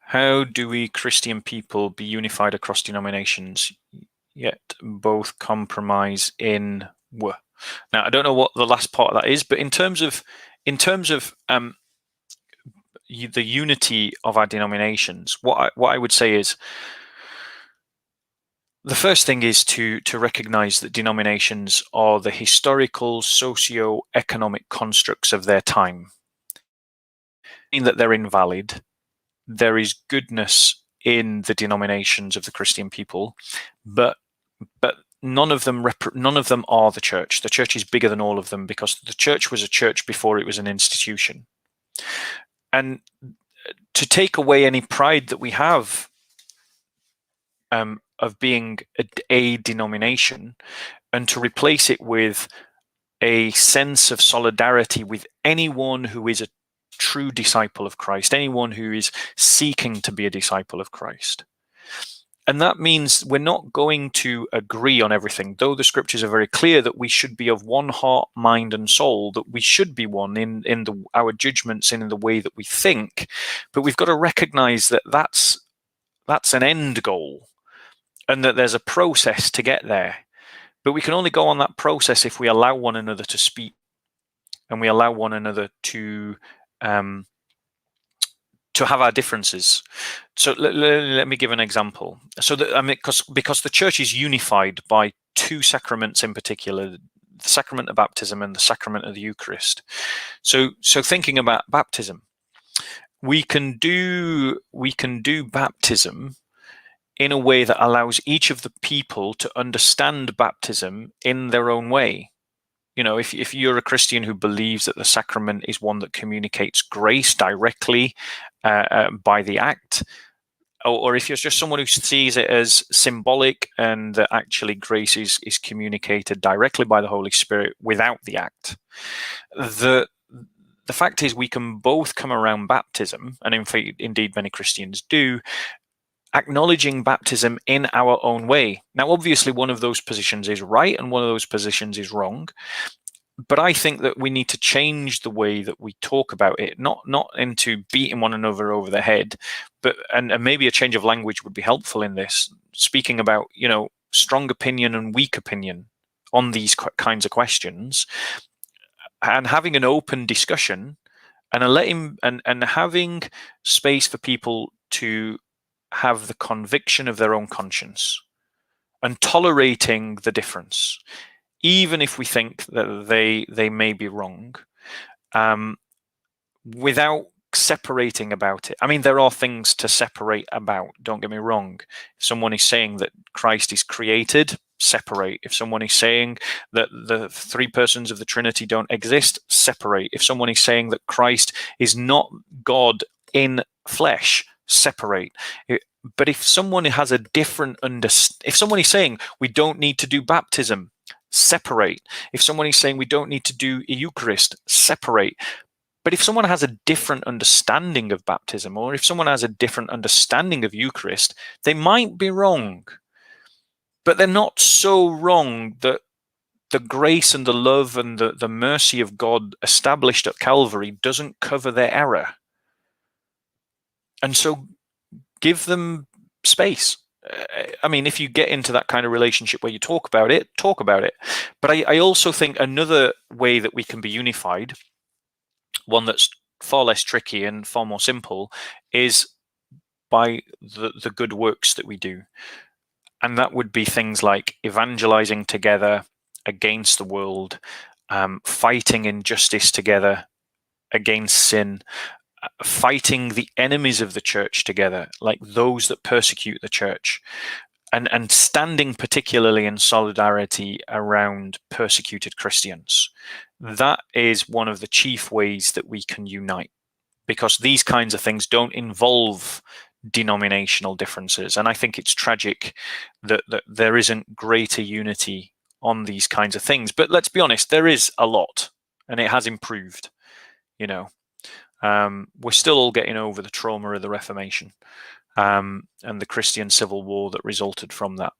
How do we Christian people be unified across denominations, yet both compromise in were? Now, I don't know what the last part of that is, but in terms of the unity of our denominations, what I would say is the first thing is to recognize that denominations are the historical, socio-economic constructs of their time, mean that they're invalid. There is goodness in the denominations of the Christian people, but none of them are the church. The church is bigger than all of them because the church was a church before it was an institution. And to take away any pride that we have of being a denomination and to replace it with a sense of solidarity with anyone who is a true disciple of Christ, anyone who is seeking to be a disciple of Christ. And that means we're not going to agree on everything, though the scriptures are very clear that we should be of one heart, mind, and soul, that we should be one in our judgments and in the way that we think. But we've got to recognize that that's an end goal and that there's a process to get there. But we can only go on that process if we allow one another to speak and we allow one another to have our differences. So let me give an example. So because the church is unified by two sacraments in particular, the sacrament of baptism and the sacrament of the Eucharist. So thinking about baptism, we can do baptism in a way that allows each of the people to understand baptism in their own way. You know, if you're a Christian who believes that the sacrament is one that communicates grace directly by the act, or if you're just someone who sees it as symbolic and that actually grace is communicated directly by the Holy Spirit without the act, the fact is we can both come around baptism, and indeed many Christians do, acknowledging baptism in our own way. Now, obviously, one of those positions is right and one of those positions is wrong. But I think that we need to change the way that we talk about it, not into beating one another over the head, but and maybe a change of language would be helpful in this, speaking about, you know, strong opinion and weak opinion on these kinds of questions, and having an open discussion and having space for people to have the conviction of their own conscience and tolerating the difference, even if we think that they may be wrong, without separating about it. I mean, there are things to separate about, don't get me wrong. If someone is saying that Christ is created, separate. If someone is saying that the three persons of the Trinity don't exist, separate. If someone is saying that Christ is not God in flesh, separate. But if someone has a different if someone is saying we don't need to do baptism, separate. If someone is saying we don't need to do a Eucharist, separate. But if someone has a different understanding of baptism, or if someone has a different understanding of Eucharist, they might be wrong. But they're not so wrong that the grace and the love and the mercy of God established at Calvary doesn't cover their error. And so give them space. I mean, if you get into that kind of relationship where you talk about it. But I also think another way that we can be unified, one that's far less tricky and far more simple, is by the good works that we do. And that would be things like evangelizing together against the world, fighting injustice together against sin, fighting the enemies of the church together, like those that persecute the church, and standing particularly in solidarity around persecuted Christians. That is one of the chief ways that we can unite, because these kinds of things don't involve denominational differences. And I think it's tragic that there isn't greater unity on these kinds of things. But let's be honest, there is a lot, and it has improved, you know. We're still all getting over the trauma of the Reformation and the Christian Civil War that resulted from that.